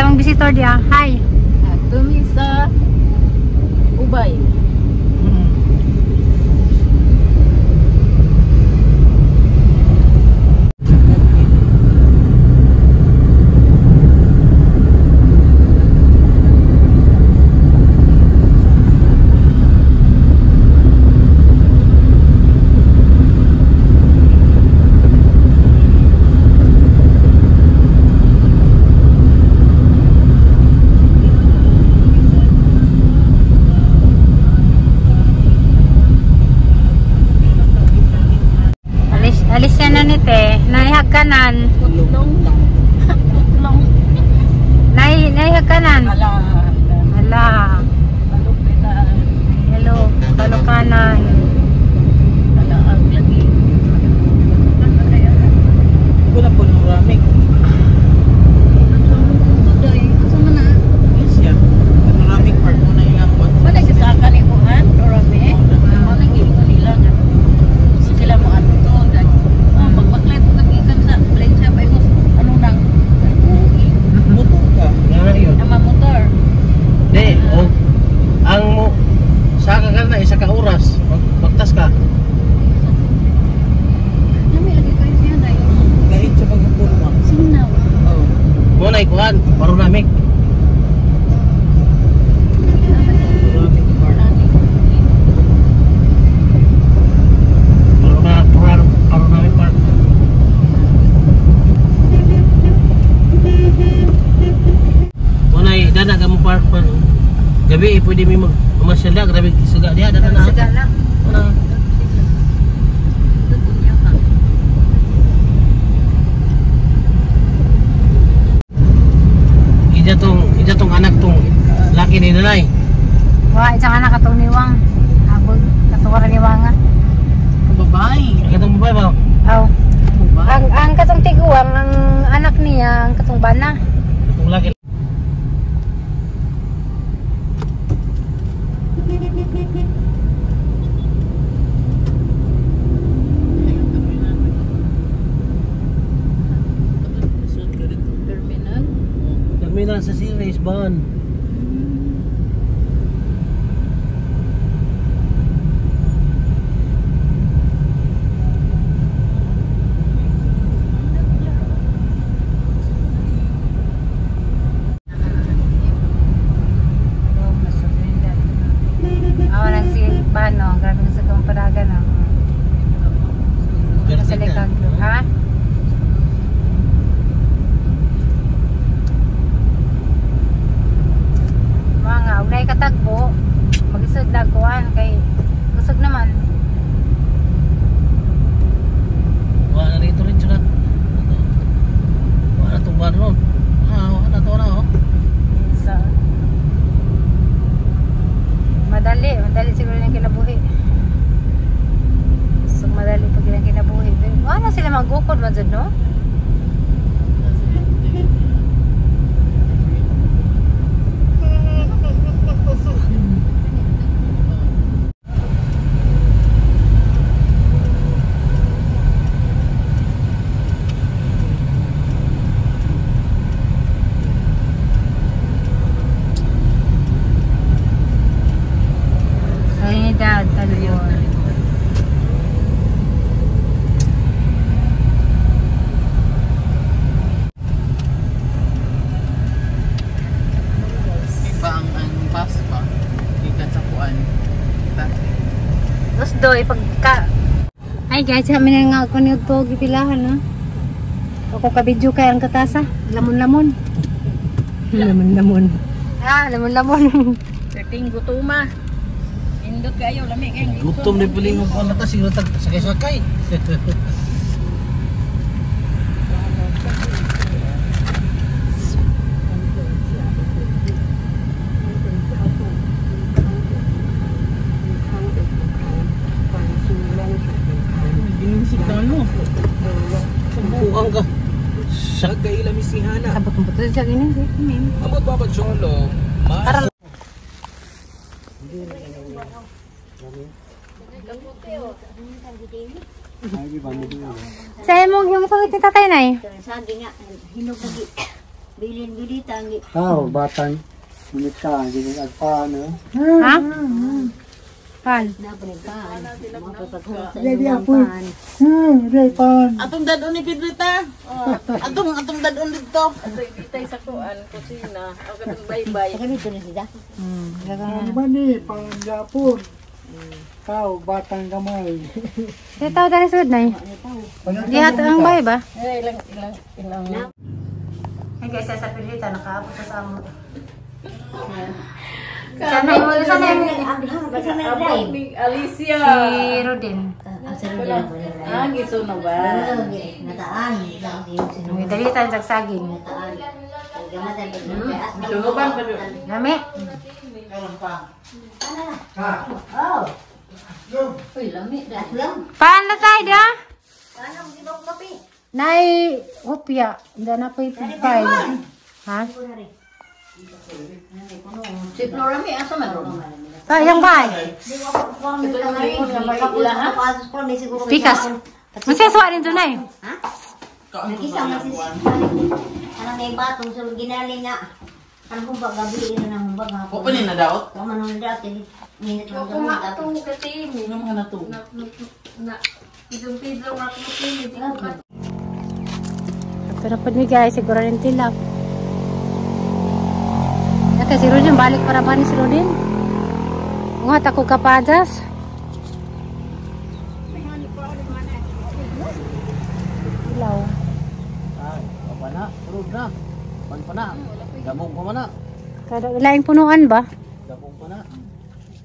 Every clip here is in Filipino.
ang visitor dia. Hi. Tumi sa Ubay. Alis yan na nite. Naihag kanan. Putlong lang. Putlong. Naihag kanan. Ala. Hala. Malupitan. Hello. Talo kanan. Ala ang lagi. Wala po ng ramik. Asa man na? Yes, yeah. Panoramic park mo na ilang buwan. Wala sa kalimutan, Panoramic. Wala giingon nila nga. Sila mo ano to, magbaklet nagikan sa blade shop ay mo ano nang motor ka. Ama motor. Di, ang mo sa ka na isa ka oras, magtas ka. Lami lagi kayo siya na yun. Kahit sa paghapon mo. Sinaw. Oo. Mo na ikuan, panoramic. Panoramic park. Mo na dana ka mo park pa. Gabi pwede mi mamasyal dia, grabe suga dia dana na. Suga na. Wala. Ija tong anak tong laki ni nanay. Wa isang anak katong niwang. Abog katong niwang nga. Babae. Katong babae ba? Aw. Ang katong tiguang ang anak niya, ang katong bana. Katong laki. Terminal. Terminal sa series ban. Awan si Bano, grabe na sa kong padagan no. Sa likag do, ha? Mga unay katagbo, magisod na kuan kay kusog naman. Wala na rito rin sila. Wala itong ban ron. Wala ito na oh. So, madali siguro yung kinabuhi. So, madali pag yung kinabuhi. Wala sila magukod man dyan, no? Trinidad, Talyon. Iba ang bus pa. Ikan sa kuan. Tapos do, ipagka... Ay guys, kami na nga ako niyo to, gipilahan na. Ako kabidyo kaya ang katasa. Lamon-lamon. Lamon-lamon. Lamon-lamon. Certing gutuma. Indot kayo, lamig kayo. Gutom din puli mo kung nata siguro sakay-sakay. Ginusignal mo. Buang ka. Sagay lamisihana. Sabot-sabot sa ganyan. Abot babad solo. Parang Saya mo yung pangit ni tatay na eh. Sagi nga, hinog lagi. Bilin-bilita ang batang minit ka, hindi nagpaano. Ha? Pan. Ready ako. Ready pan. atong dadon ni Pedrita. Atong dadon dito. Atong itay sa kuan kusina. O katong baybay. Ano ba ni, pang Japon. Kau, batang gamay. Ito dari sud na. Di ato ang bay ba? Ilang. Ay guys, sa pilita nakaabot sa amo. Sanay mo Big Alicia. si Rodin. Giso na ba? May dalita sa saging. Sunuban pa doon. Nami. Uy, lami. Paano tayo da? Nay, opya. Dana po ipipay. Ha? Si Florami, asa man doon? Yung bay. Ito yung likod na may ilahan. Pikas. Masaswa rin doon ay. Anang may batong sa ginali nga. Anong humbag gabi ina ng humbag nga. O pa na daot? Kaman nung daot minit ng gamot. Ano mga nato? Pero pag ni guys, siguro rin tilak. Naka si Rodin, balik para ba ni si Rodin? Ungat ako kapadas. Ilaw. Ay, apa na? Turog na. Pan pa na. Gabong pa na. Kada laing punuan ba? Gabong pa na.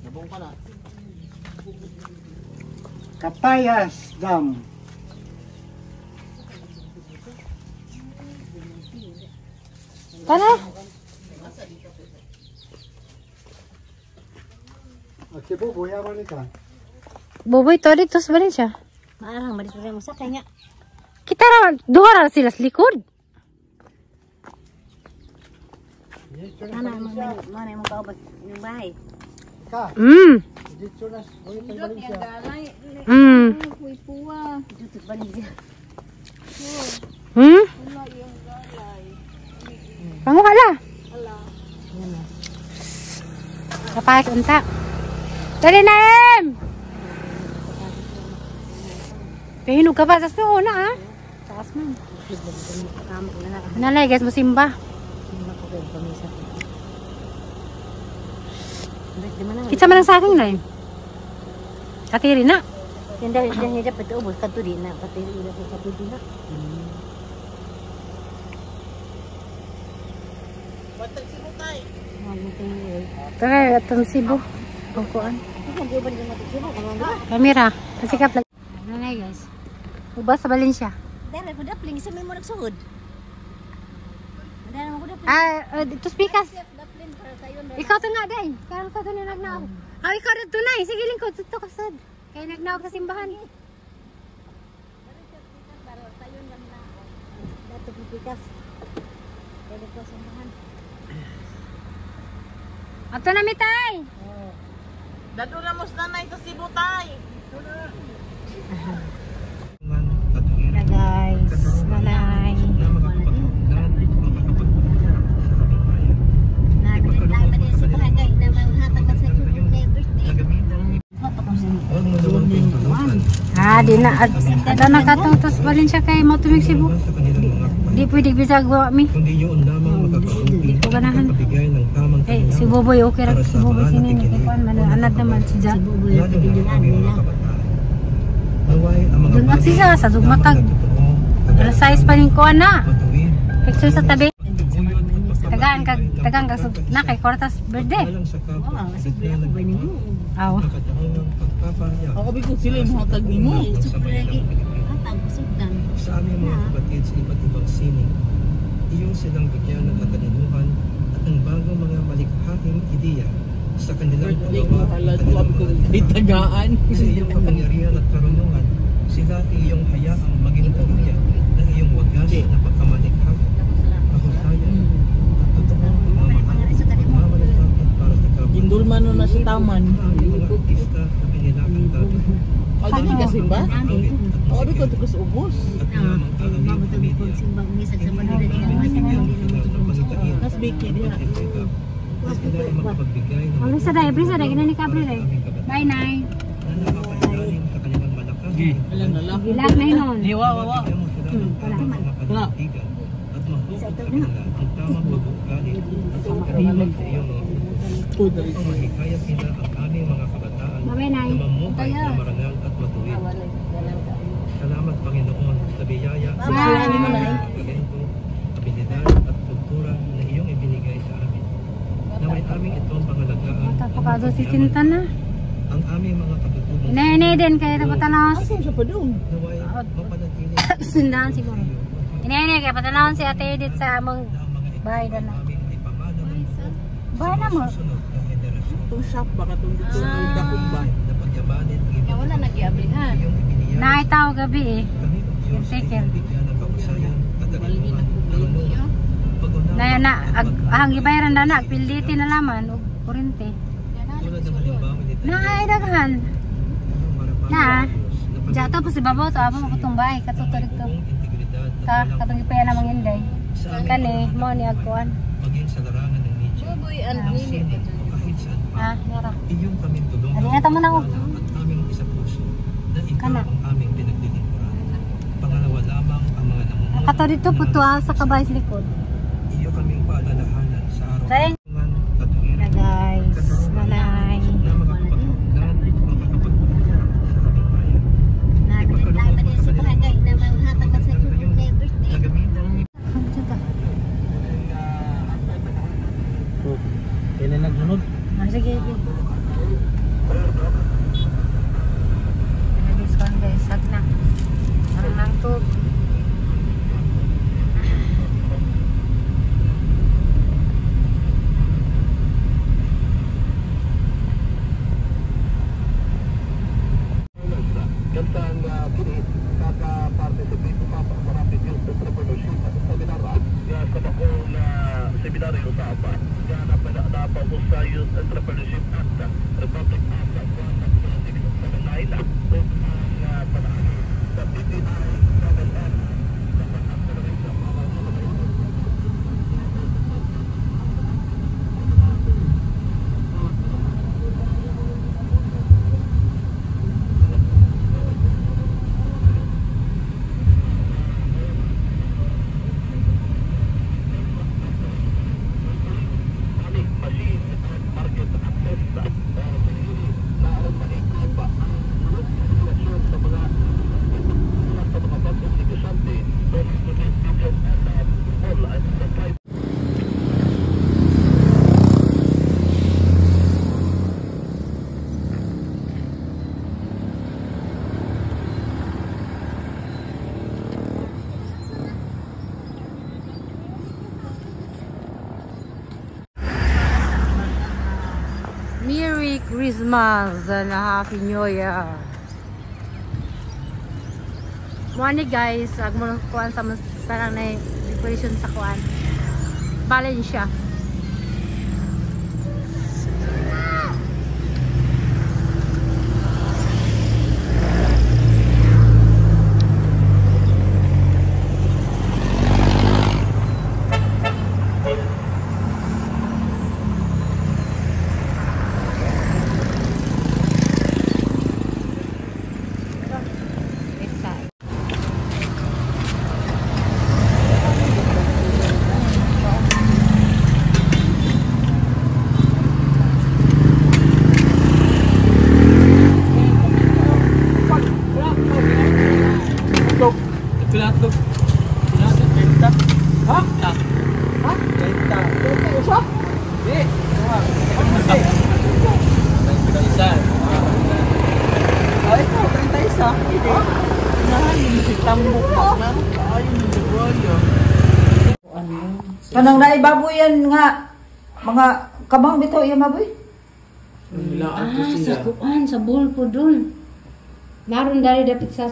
Gabong pa na. Kapayas Dam. Kana? Okay po, buya man ka. Boboy to dito sa balin siya. Maarang malit mo sa kanya. Kita ra duha ra sila sa likod. Ana mo kaubos yung bahay. Ka, dito na. Buya pang balik siya. Dito ba niya? Panguha la. Kapay unta. Dali na em. Pihinog ka ba sa una ha? Takas man. Nalay guys, musimba. Kita man ang saging na eh. Katiri na. Yung dahil niya dapat ubos katuli na. Katuli na. Tara, itong Cebu. Pangkuan. Kamera. Pasikap lagi. Ano na guys? Ubas sa Valencia. Dahil ko dapling sa may mo nagsugod. Dahil mo dapling. Ito speakers. Ikaw to nga day. Karang sa to ni nagnaog. Ikaw na to na eh. Sige lingkod. Ito kasad. Kaya nagnaog sa simbahan. Dato pipikas. Dahil ko sambahan. Ato na mitay. Dado na mo sa nanay sa Cebu tay. Na guys. Nanay. Nagdalay ba din sa bahagay na maghatag ka sa birthday. Di na. Ada na katong Valencia kay Motumig Cebu. Di pwede bisag wa mi. Di ko ganahan. Si Boboy okay ra. Si Boboy sini ni kuan man anad naman si Jack. Doon magsisa sa sugmatag. Alas 6 pa ning kuan na. Picture sa tabi. Tagaan kag na kay Cortas birthday. Aw. Ako bigod sila yung hatag ni mo. Sa aming mga kapatid sa iba't ibang sining, iyong silang bigyan ng katalinuhan at ng bagong mga malikhahing ideya sa kanilang pagawa at kanilang mga Itagaan. sa iyong kapangyarihan at karunungan, sila iyong hayaang maging pamilya ng iyong wagas na pagkamalikha, kahusayan, at totoong pagmamalasakit para sa kapwa. Gindulman na si Taman. Ang aming mga artista na pinilakang dati. O, dili kasi ba? Awit at Oh, di ko tugas ubos. At lamang ang aming pamilya. Mas biki diha. At sila ay makapagbigay ng Alis sa day, sa day, kinani ka April eh. Bye, Nay. na nakapanggaling sa kanilang malakas. Alam na lang. Ilag na yun. Diwa, wawa. Bigyan mo sila ng tamang mga panitigan at mahukot sa kanila ang tamang pag-uugali at sa pagkakalagay sa iyong mga puso. Ang mahikaya sila ang aming mga kabataan Bye, Nay. na mamuhay na marangal at matuwid. Salamat Panginoon sa biyaya sa talento, abilidad at kultura na iyong ibinigay sa amin. Naway aming itong pangalagaan Tapos si Tinta na. ang aming mga katutubong Inay din kayo na patanaw. Asa siya pa doon? naway mapanatili Sundan siguro. Inay kaya patanaw si Ate Edith sa among na ang mga bahay na na. aming ipamana ng Bahay na mo. susunod na henerasyon. Itong shop baka itong dito ng dakong ba? Na pagyamanin ang ibang Wala nag-iablihan. iyong ibinigay. Naitaw gabi eh. Kami ang Diyos ay Taken. bigyan ng kapasayan, kagalingan, karunungan, pag-unawa, Na ang gibayaran na na pilditi na laman ug kurente. tulad ng halimbawa nito. Naay daghan. Na. Jato pa si babaw to amo katong bahay katuturig to. Integridad Ka katong gipaya namang inday. Kani mo ni agkuan. maging sa larangan ng media. Boy, Sine, kahit saan pa. Ha, nara. Iyong kaming tulungan. Ali na tamo na ko. At aming isa puso na ikaw Kana. ang aming pinaglilingkuran. Pangalawa lamang ang mga namumuno. Kato dito puto sa kabay sa likod. Iyo kaming paalalahanan sa Sayang. araw-araw katuwiran Guys, nanay. na makakapagpagdan at makakapagpagdan sa aming bayan. Nagdala pa din sa barangay na manghatag sa birthday. Nagamitan ng Ano dito? Kailan nagsunod? Sige, sige. This one guys, sag na. Parang nangtog. Merry Christmas and Happy New Year. Morning guys, agmo kuan sa parang na decoration sa kuan. Valencia. Pilato. Pilato, 30. Ha? Ha? 30. Usap? Di. Isa. Ay, ito, 31. Hindi. Nahan, yung si Tambok na. Ay, yung Degroyo. Kanang naibaboy yan nga mga kabang bitaw iya maboy. Sa kuan, sa bulpo dun. Naroon dari dapat sa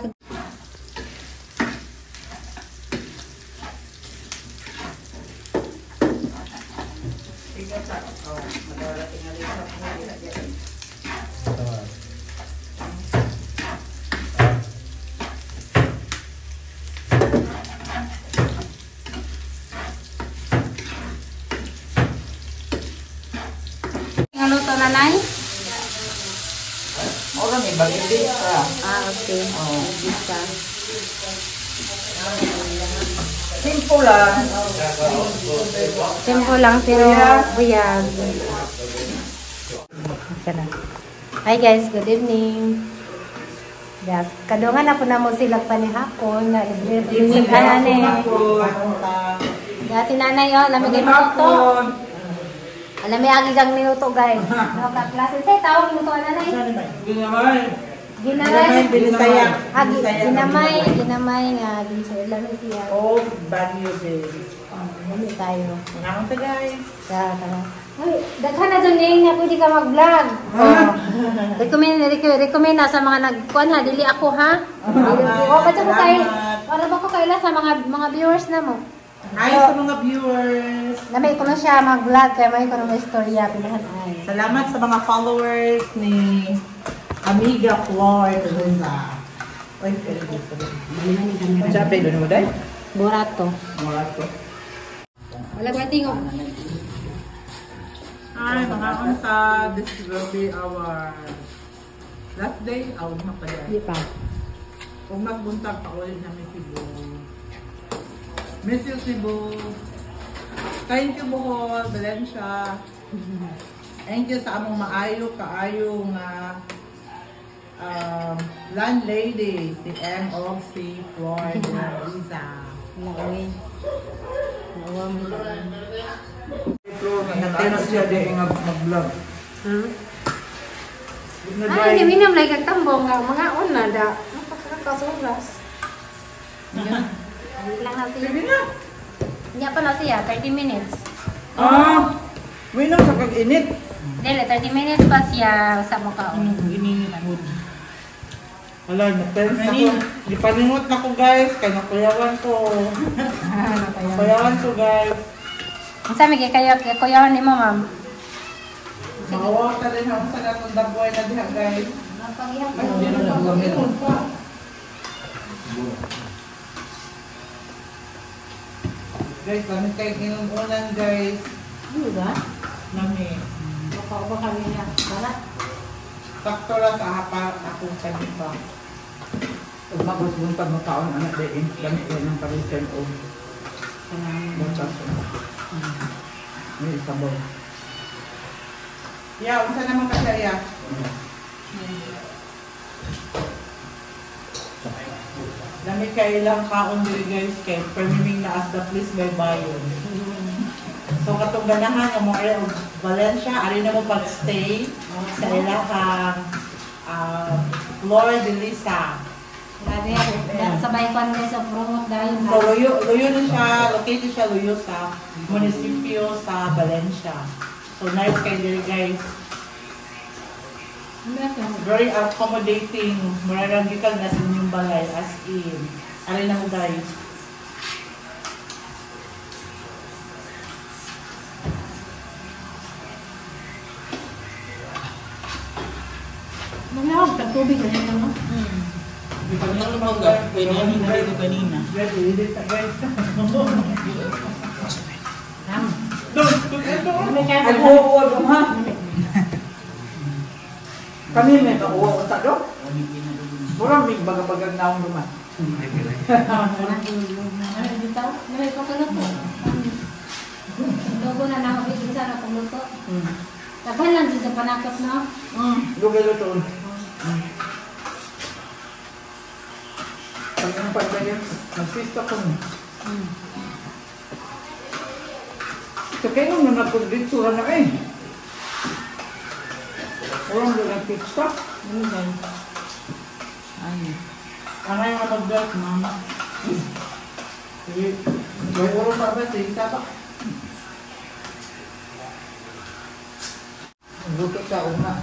Bagdisa. Okay. Isa. Simple lang. Simple lang pero buyag. Okay na. Hi guys, good evening. Yes, kadungan na po na mo sila pa ni hapon na evening ka na ni. Si nanay oh, lamig ay minuto. Alam may agigang minuto guys. No ka klase say tawag minuto nanay. Ginamay, Binisaya. ginamay nga ginsay lang siya. Oh, Baguio Days. Hindi tayo. Ngayon guys. Tara. Ay, daghan na dyan na pwede ka mag-vlog. Recommend na sa mga nagkuhan ha, dili ako ha. Para ba ko kaila sa mga viewers na mo. Hi sa mga viewers. Lamay ko na siya mag-vlog kaya may ko na istorya pinahan ay. Salamat sa mga followers ni Amiga Flor Teresa. Oy, pwede dito. Sabi doon mo dai? Burato. Morato. Wala ko tingo. Hi, mga unsa, this will be our last day. Magpaday. Di pa. Kung magbuntag pa ulit namin Cebu. Miss you, Cebu. Thank you, Bohol, Valencia. Thank you sa among kaayo nga landlady, si M.O.C. Florida Liza. Naway. Nawam. Nagtena siya di mag-vlog. Ay, naminam lang kagtambong nga mga una da. Napakakasuras. Lang na siya. Sige na. Hindi pa na siya, 30 minutes. Winong sa kag-init. Dili, 30 minutes pa siya sa mukha. Ininit good. Wala, na-tense ako. Ipaningot na ko guys, kaya nakuyawan ko. Nakuyawan ko guys. Ang sabi kayo kuyawan ni mo, ma'am. Makawa ka rin ako sa natong daboy na diha guys. Napagihap Ay, hindi na nagamit. Guys, lamit kayo inunan guys. Ano ba? Nami. Baka kami niya. Barat. Sakto lang sa hapa akong kanita. Pag magusbuntag mo taon, anak din, gamit yan ng parisan o muchas. May isabaw. Yeah, unsa naman ka siya, Dami kayo lang kaon diri guys kay permiming na as the place may bayon. So katong ganahan nga mo ay Valencia, ari na mo pag-stay sa ilahang Flor de Liza. Grabe, sabay ko guys sa promote dahil So luyo na siya, located siya luyo sa munisipyo sa Valencia. So nice kayo diri guys. Very accommodating. Mararagikal na sa inyong balay as in. Ari na mo guys. Manawag ka tubig na ito, no? Kanina. Ready na guys. Nag-uwag mo ha? Kami may kauwa ko do? Murang may bagag-bagag na akong lumat. May pagkaluto. Logo na nakabigin sana pagluto. Tagal lang siya sa panakot, no? Lugay luto. Pag yung pagbayan, nagsista ko mo. So kayo nung nagpagditsura na eh. Orang dengan pizza. Ini kan. Ay. Ano yung mag-vlog, mama? Sige. May orang pa ba? Sige ka ba? Luto sa una.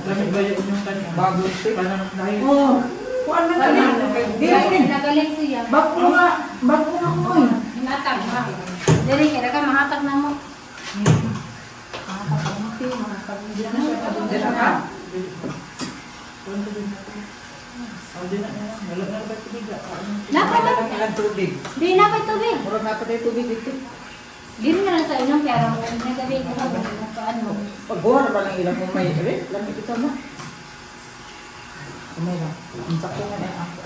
Lamig ba yung kanya? Bago siya. Pananap na yun. Oo. Kuan na lang. Nagaling siya. Bago nga. Bago nga ko eh. Hinatag, ha? Dili, kaya ka mahatag na mo. Di na pa tubig. Murag na pa tayo tubig dito. Di na lang sa inyong kaya lang nagabi ko ano. Pag-buwan na ba ng ilang kung may lamig ito na? Kamay lang. Ang sakto nga na ako.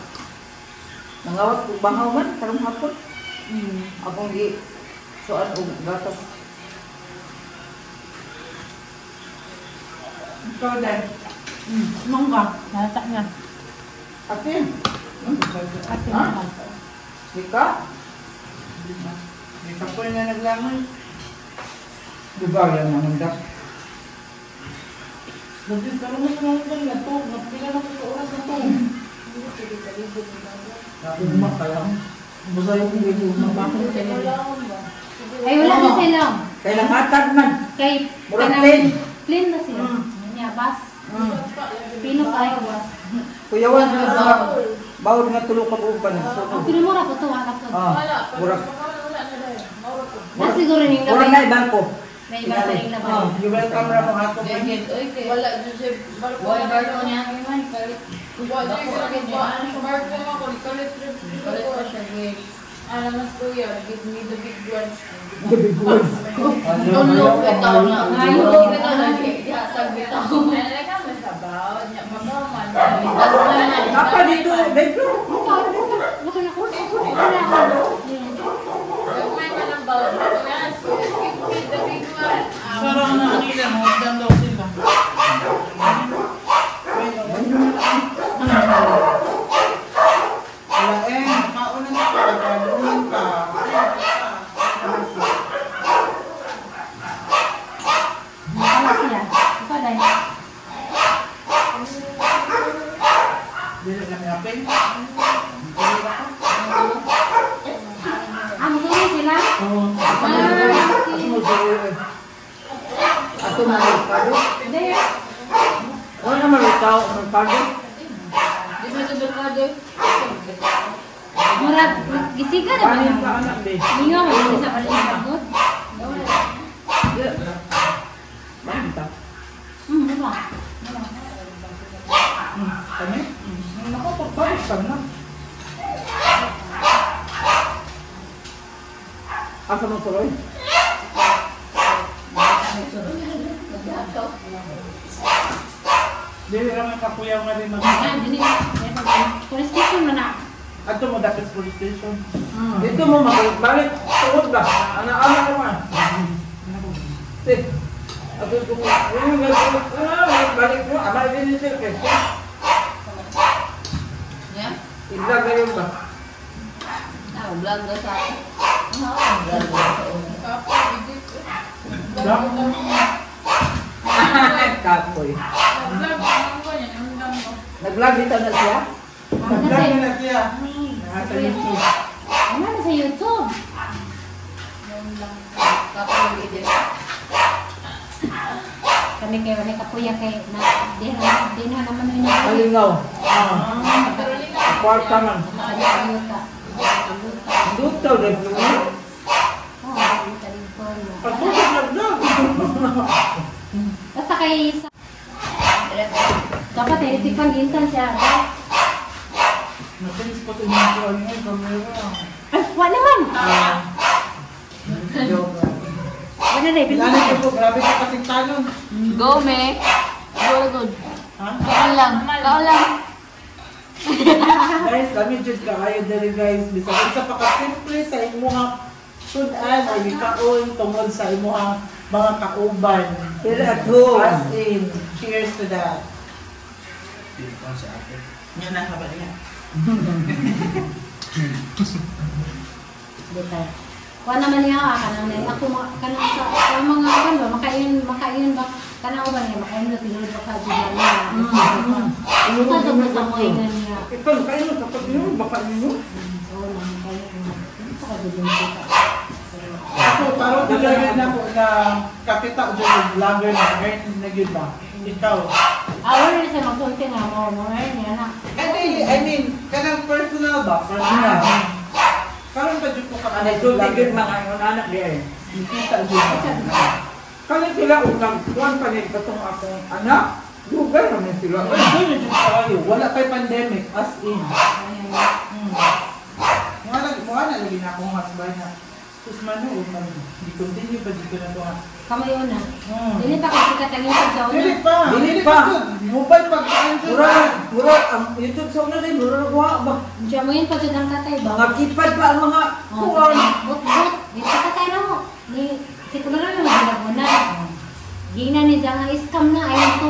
Nangawat ko bangaw man, karong hapon. Akong gi, soan o gatas. Ikaw din. Mangga. Nasa niya. Atin. Ate Ha? naman. Dika? Dika po na naglangoy. Diba yan naman da? Bagay ka naman na to. Napila na ko sa oras na to. Nakugma ka lang. Basta yung hindi Bakit kayo? Ay, wala na sila. kailang matag man. Kay, Murag kanang- plain. Plain na sila. Nya, bas. Pino kayo, bas. Kuyawan na sa bawod nga tulog ka buong Ang panang. pinumura ko to, anak ko. Murag. Na siguro ning Murag labay. na ibang ko. May iba pa ning labay. You welcome ra mo ato. Wala dun siya. Wala barko niya. Wala ko rin niya. Barko mo ako. Kalit pa siya. Alam mas kuya. Give me the big one. Tulog bitaw na. Tulog bitaw na. Yatag bitaw. Nalagay mo sa bawat niya. Mabaman. Apa dito? Dito. Baka na ko. Wala ako. May ka ng bawat. Yes. Give me the big one. Sarang na nila mo dan daw sila. Wala kauna na ka, kadunan ka. Wala siya. Ikaw dahil. Dili kami apin. Ah, musunin sila? Oo. Ato na pado. There. Wala naman ikaw ang pado. Di ba ito barkado? Murag, gisiga na ba Paano na? ka anak be? Hindi nga, hindi sa palisagot. Manta. Diba? Kami? Nakapagpapag ka na. Asa mo tuloy? Dili naman kapuyaw nga rin mag- Ah, dili. Police station man na. Ato mo dapat sa police station. Dito mo balik tuod ba? Ana-ana ka man. Sit. Ato ko mo. Balik mo. Ama din sir kasi. Yeah? Igla gayon ba? Vlog daw sa akin. Vlog daw sa una. Kapoy. Vlog ko niya. Nag-vlog dito na siya? Nag-vlog na siya. Nasa YouTube. Ano na sa YouTube? Kami kay wala kapuya kay na dinha naman yun. Malingaw. Kwarta man. Ayuta. Duto, dito mo. Oh, ayuta rin po. Pagputok nag-vlog. Basta kay dapat editing gintan siya. Natilis ko sa inyo niya, kamera. Ay, wala naman. Wala na Bilala ko po, grabe ka kasing tanong. Go, me. Go, good. Ha? Kaon lang. Kaon lang. Guys, kami jud kaayo diri guys. Bisag sa paka-simple sa imuha sudan ay kaon tungod sa imuha mga kauban. Pero at home. As in, cheers to that. Yan na haba niya. Dito. Kuha naman niya kanang na ako kanang sa mga kan ba makain ba kanang ba niya makain na tinulog pa ka diyan na. Ito to sa mo ingan niya. Ito, kayo mo kapag yun, baka yun. Oo na makain. Ito ka diyan dito. Ako, parang talaga na po na kapita dyan yung vlogger na ganyan na yun ba? Ikaw. Wala na siya magsulti nga mo niya na. I mean, kanang personal ba? Personal. Karon ba dyan po ka kanang Nagsultigin mga yung anak niya eh. Nakita dyan ba? Kaya sila unang kuwan pa rin katong akong anak. Lugar naman sila. Wala dyan dyan kayo. Wala kay pandemic, as in. Mukha na lagi na akong husband na. Sus man no, di-continue ba dito na ito ha? Kamay una. Dili pa kasi katangin sa daw Dili na. pa! Dili pa. Mobile pagkaan dyan. Mura ang YouTube song na rin, muragawa ba? Diyan mo yun pag ang tatay ba? Mga kipad pa ang mga kuwan. But, dito tatay na mo. Siguro na naman ginaguna. Gina ni Jang scam na, ayun to,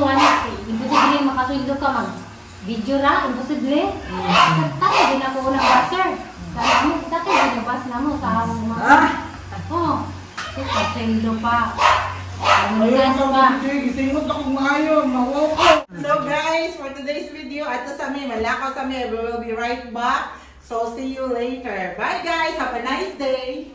imposible makasundo ka mag video ra, imposible. Sa tatay, din ako unang baser. Sa mo, tatay, ginabas na mo sa among mga. Oo. Kasi pa. Ayun sa mga gisingot akong maayo, mawaw ko. So guys, for today's video, ito sa mi, malakaw sa mi, we will be right back. So see you later. Bye guys, have a nice day.